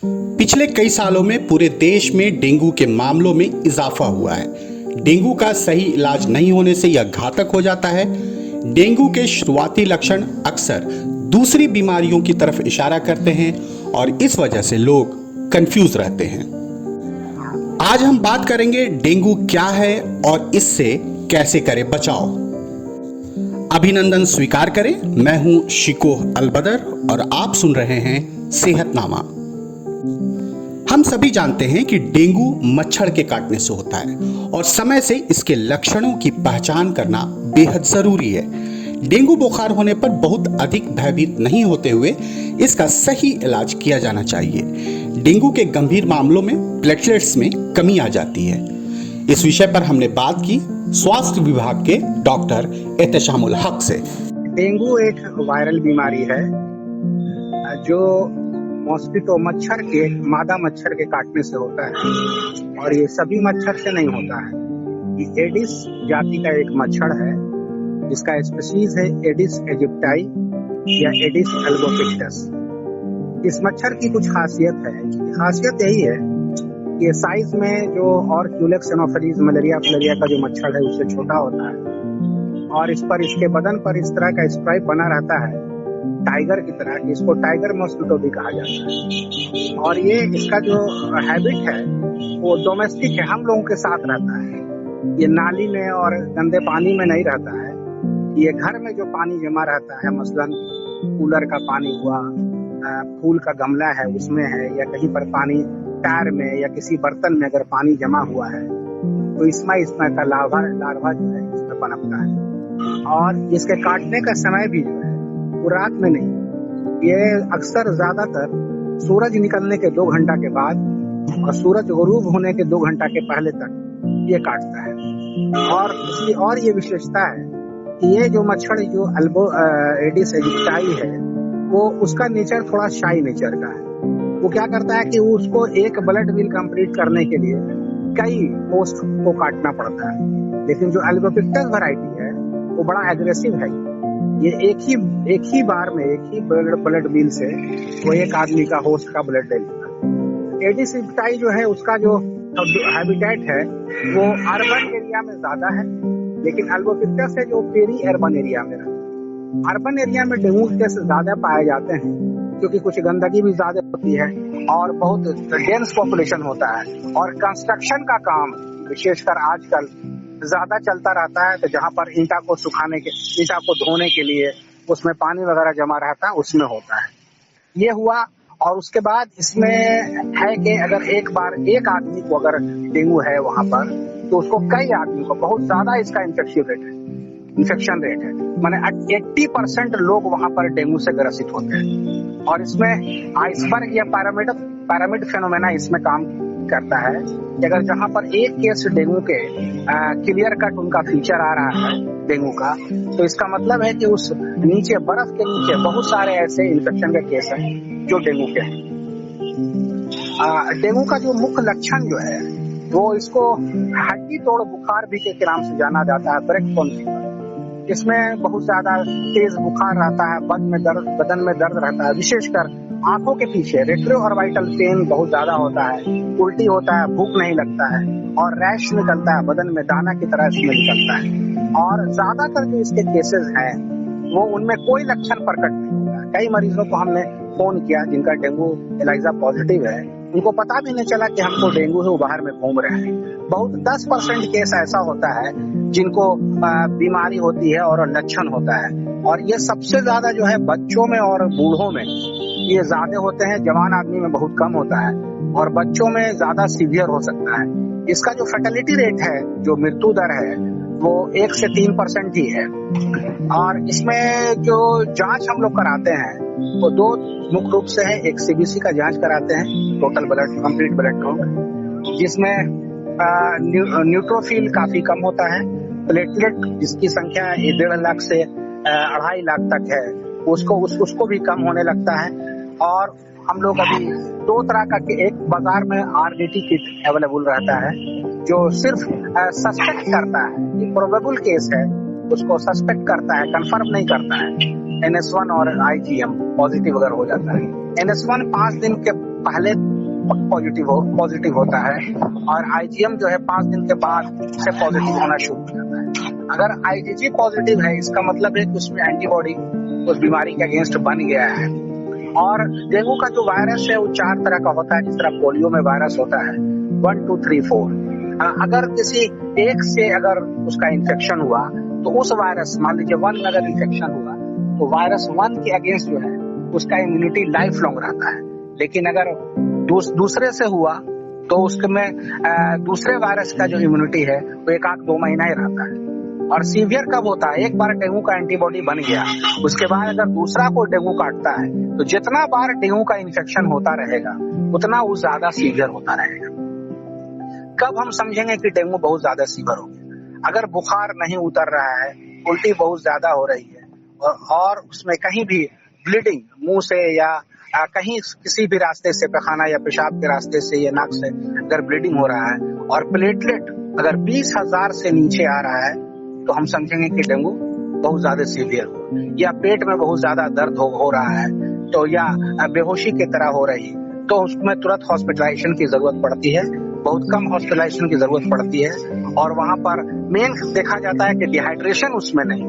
पिछले कई सालों में पूरे देश में डेंगू के मामलों में इजाफा हुआ है। डेंगू का सही इलाज नहीं होने से यह घातक हो जाता है। डेंगू के शुरुआती लक्षण अक्सर दूसरी बीमारियों की तरफ इशारा करते हैं और इस वजह से लोग कंफ्यूज रहते हैं। आज हम बात करेंगे डेंगू क्या है और इससे कैसे करें बचाव। अभिनंदन स्वीकार करें, मैं हूं शिको अलबदर और आप सुन रहे हैं सेहतनामा। हम सभी जानते हैं कि डेंगू मच्छर के काटने से होता है और समय से इसके लक्षणों की पहचान करना बेहद जरूरी है। डेंगू बुखार होने पर बहुत अधिक भयभीत नहीं होते हुए इसका सही इलाज किया जाना चाहिए। डेंगू के गंभीर मामलों में प्लेटलेट्स में कमी आ जाती है। इस विषय पर हमने बात की स्वास्थ्य विभाग के डॉक्टर एहतेशामुल हक से। डेंगू एक वायरल बीमारी है जो मॉस्किटो मच्छर के मादा मच्छर के काटने से होता है और ये सभी मच्छर से नहीं होता है। ये एडिस जाति का एक मच्छर है जिसका स्पीशीज है एडिस इजिप्टाई या एडिस एल्बोपिक्टस। इस मच्छर की कुछ खासियत है। खासियत यही है कि साइज में जो और क्यूलेक्स एनोफिलीज मलेरिया फिलेरिया का जो मच्छर है उससे छोटा होता है और इस पर इसके बदन पर इस तरह का स्ट्राइप बना रहता है टाइगर की तरह। इसको टाइगर मॉस्किटो भी कहा जाता है और ये इसका जो हैबिट है वो डोमेस्टिक है, हम लोगों के साथ रहता है। ये नाली में और गंदे पानी में नहीं रहता है। ये घर में जो पानी जमा रहता है, मसलन कूलर का पानी हुआ, फूल का गमला है उसमें है, या कहीं पर पानी टायर में या किसी बर्तन में अगर पानी जमा हुआ है तो इसमें का लार्वा जो है इसमें पनपता है। और इसके काटने का समय भी जो है वो रात में नहीं, ये अक्सर ज्यादातर सूरज निकलने के 2 घंटा के बाद और सूरज गुरूब होने के 2 घंटा के पहले तक ये काटता है। और इसकी और ये विशेषता है कि ये जो मच्छर जो एडिस एजिप्टाई है वो उसका नेचर थोड़ा शाई नेचर का है। वो क्या करता है कि उसको एक ब्लड मील कंप्लीट करने के लिए कई पोस्ट को काटना पड़ता है। लेकिन जो एल्बोपिक्टस वैरायटी है वो बड़ा एग्रेसिव है। ये एक ही बार में एक ही ब्लड मील से वो एक आदमी का होस्ट का ब्लड ले लेता है। एडिस एजिप्टाई जो है उसका जो हैबिटेट है वो अर्बन एरिया में ज्यादा है, लेकिन एल्बोपिक्टस है जो पेरी अर्बन एरिया में रहता है। अर्बन एरिया में डेंगू केस ज्यादा पाए जाते हैं क्योंकि कुछ गंदगी भी ज्यादा होती है और बहुत डेंस पॉपुलेशन होता है और कंस्ट्रक्शन का काम विशेषकर आजकल ज्यादा चलता रहता है। तो जहाँ पर ईंटा को धोने के लिए उसमें पानी वगैरह जमा रहता है उसमें होता है। ये हुआ और उसके बाद इसमें है कि अगर एक बार एक आदमी को अगर डेंगू है वहां पर तो उसको कई आदमी को बहुत ज्यादा इसका इन्फेक्शन रेट है। माने 80% लोग वहां पर डेंगू से ग्रसित होते हैं और इसमें आइसबर्ग या पैरामिड फेनोमेना इसमें काम करता है कि अगर जहां पर एक केस डेंगू के क्लियर कट उनका फीचर आ रहा है डेंगू का, तो इसका मतलब है कि उस नीचे बर्फ के नीचे बहुत सारे ऐसे इन्फेक्शन के केस हैं जो डेंगू के हैं। डेंगू का जो मुख्य लक्षण जो है वो इसको हड्डी तोड़ बुखार भी के नाम से जाना जाता है, ब्रेकबोन फीवर। इसमें बहुत ज्यादा तेज बुखार रहता है, बदन में दर्द रहता है, विशेषकर आंखों के पीछे रेट्रो ऑर्बिटल पेन बहुत ज्यादा होता है, उल्टी होता है, भूख नहीं लगता है और रैश निकलता है, बदन में दाना की तरह इसमें निकलता है। और ज्यादातर जो इसके केसेस हैं वो उनमें कोई लक्षण प्रकट नहीं होता है। कई मरीजों को हमने फोन किया जिनका डेंगू एलाइजा पॉजिटिव है, उनको पता भी नहीं चला कि हमको डेंगू है, वो बाहर में घूम रहे हैं। बहुत 10% केस ऐसा होता है जिनको बीमारी होती है और लक्षण होता है और ये सबसे ज्यादा जो है बच्चों में और बूढ़ों में ये ज्यादा होते हैं, जवान आदमी में बहुत कम होता है और बच्चों में ज्यादा सीवियर हो सकता है। इसका जो फर्टिलिटी रेट है, जो मृत्यु दर है, वो 1 से 3% ही है। और इसमें जो जांच हम लोग कराते हैं वो 2 मुख्य रूप से है। एक सीबीसी का जांच कराते हैं, total blood complete blood count, जिसमें न्यूट्रोफिल काफी कम होता है। प्लेटलेट जिसकी संख्या 1.5 लाख से 2.5 लाख तक है उसको भी कम होने लगता है। और हम लोग अभी 2 तरह का, एक बाजार में आरडीटी किट अवेलेबल रहता है जो सिर्फ सस्पेक्ट करता है, एक प्रोबेबल केस है उसको सस्पेक्ट करता है, कंफर्म नहीं करता है। NS1 और IgM पॉजिटिव अगर हो जाता है, NS1 5 दिन के पहले पॉजिटिव होता है, और आईजीएम जो है 5 दिन के बाद से पॉजिटिव होना शुरू हो जाता है। अगर आईजीजी पॉजिटिव है, इसका मतलब है कि उसमें एंटीबॉडी उस बीमारी के अगेंस्ट बन गया है। और डेंगू का जो वायरस है वो 4 तरह का होता है, जिस तरह पोलियो में वायरस होता है 1, 2, 3, 4। अगर किसी एक से अगर उसका इन्फेक्शन हुआ तो उस वायरस, मान लीजिए 1 में अगर इन्फेक्शन हुआ तो वायरस 1 के अगेंस्ट जो है उसका इम्यूनिटी लाइफ लॉन्ग रहता है। लेकिन अगर दूसरे से हुआ तो उसमें दूसरे वायरस का जो इम्यूनिटी है वो 1-2 महीना ही रहता है। और सीवियर कब होता है? एक बार डेंगू का एंटीबॉडी बन गया, उसके बाद अगर दूसरा कोई डेंगू काटता है तो जितना बार डेंगू का इन्फेक्शन होता रहेगा उतना वो ज्यादा सीवियर होता रहेगा। कब हम समझेंगे कि डेंगू बहुत ज्यादा सीवियर हो गया? अगर बुखार नहीं उतर रहा है, उल्टी बहुत ज्यादा हो रही है और उसमें कहीं भी ब्लीडिंग मुंह से या कहीं किसी भी रास्ते से, पैखाना या पेशाब के रास्ते से या नाक से अगर ब्लीडिंग हो रहा है और प्लेटलेट अगर 20,000 से नीचे आ रहा है तो हम समझेंगे कि डेंगू बहुत ज्यादा सीवियर हो। या पेट में बहुत ज्यादा दर्द हो रहा है तो, या बेहोशी की तरह हो रही है तो उसमें तुरंत हॉस्पिटलाइजेशन की जरूरत पड़ती है। बहुत कम हॉस्पिटलाइजेशन की जरूरत पड़ती है। और वहां पर मेन देखा जाता है कि डिहाइड्रेशन उसमें नहीं,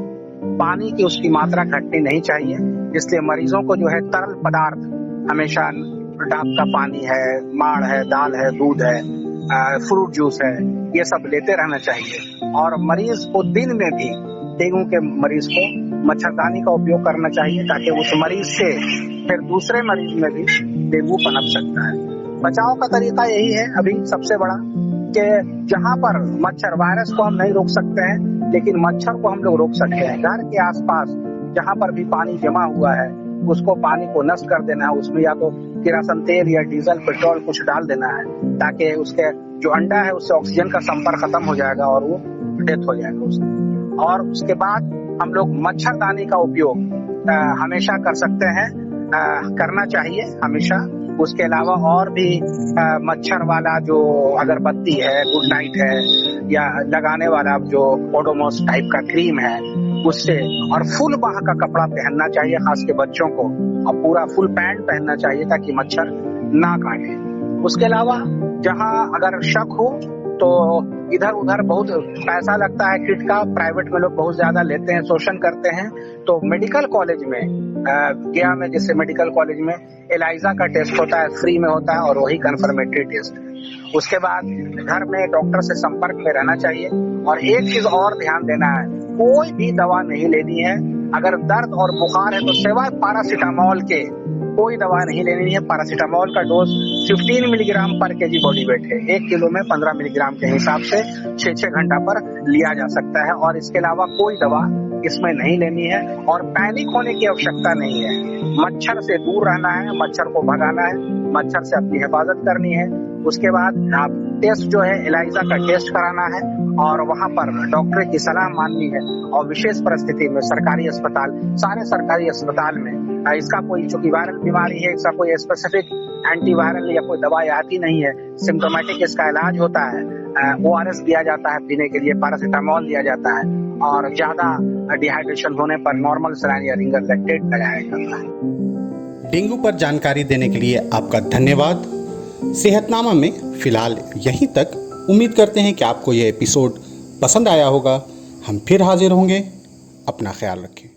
पानी की उसकी मात्रा घटनी नहीं चाहिए। इसलिए मरीजों को जो है तरल पदार्थ हमेशा, डाब का पानी है, माड़ है, दाल है, दूध है, फ्रूट जूस है, ये सब लेते रहना चाहिए। और मरीज को दिन में भी, डेंगू के मरीज को मच्छरदानी का उपयोग करना चाहिए ताकि उस मरीज से फिर दूसरे मरीज में भी डेंगू पनप सकता है। बचाव का तरीका यही है अभी सबसे बड़ा, कि जहां पर मच्छर, वायरस को हम नहीं रोक सकते हैं लेकिन मच्छर को हम लोग रोक सकते हैं। घर के आसपास जहां पर भी पानी जमा हुआ है उसको, पानी को नष्ट कर देना है, उसमें या तो किरासन तेल या डीजल, पेट्रोल कुछ डाल देना है ताकि उसके जो अंडा है उससे ऑक्सीजन का संपर्क खत्म हो जाएगा और वो डेथ हो जाएगा उसकी। और उसके बाद हम लोग मच्छरदानी का उपयोग हमेशा कर सकते हैं, करना चाहिए हमेशा। उसके अलावा और भी मच्छर वाला जो अगरबत्ती है, गुड नाइट है, या लगाने वाला जो ओडोमॉस टाइप का क्रीम है उससे, और फुल बाह का कपड़ा पहनना चाहिए खास के बच्चों को, और पूरा फुल पैंट पहनना चाहिए ताकि मच्छर ना काटे। उसके अलावा जहां अगर शक हो तो इधर उधर बहुत पैसा लगता है किट का, प्राइवेट में लोग बहुत ज्यादा लेते हैं, शोषण करते हैं, तो मेडिकल कॉलेज में, गया में जैसे मेडिकल कॉलेज में एलाइजा का टेस्ट होता है, फ्री में होता है, और वही कंफर्मेटरी टेस्ट है। उसके बाद घर में डॉक्टर से संपर्क में रहना चाहिए। और एक चीज और ध्यान देना है, कोई भी दवा नहीं लेनी है। अगर दर्द और बुखार है तो सिवाय पैरासीटामोल के कोई दवा नहीं लेनी है। पैरासीटामोल का डोज 15 मिलीग्राम पर केजी बॉडी वेट है, 1 किलो में 15 मिलीग्राम के हिसाब से 6-6 घंटा पर लिया जा सकता है। और इसके अलावा कोई दवा इसमें नहीं लेनी है। और पैनिक होने की आवश्यकता नहीं है। मच्छर से दूर रहना है, मच्छर को भगाना है, मच्छर से अपनी हिफाजत करनी है। उसके बाद आप टेस्ट जो है एलाइजा का टेस्ट कराना है और वहां पर डॉक्टर की सलाह माननी है। और विशेष परिस्थिति में सरकारी अस्पताल, सारे सरकारी अस्पताल में इसका कोई, चूंकि वायरल बीमारी है, इसका कोई स्पेसिफिक एंटीवायरल या कोई दवाई आती नहीं है, सिम्टोमेटिक इसका इलाज होता है। ORS दिया जाता है पीने के लिए, पैरासीटामोल दिया जाता है, और ज्यादा डिहाइड्रेशन होने पर नॉर्मल सलाइन या रिंगर लैक्टेट लगाया जाता है। डेंगू पर जानकारी देने के लिए आपका धन्यवाद। सेहतनामा में फिलहाल यहीं तक। उम्मीद करते हैं कि आपको यह एपिसोड पसंद आया होगा। हम फिर हाजिर होंगे। अपना ख्याल रखें।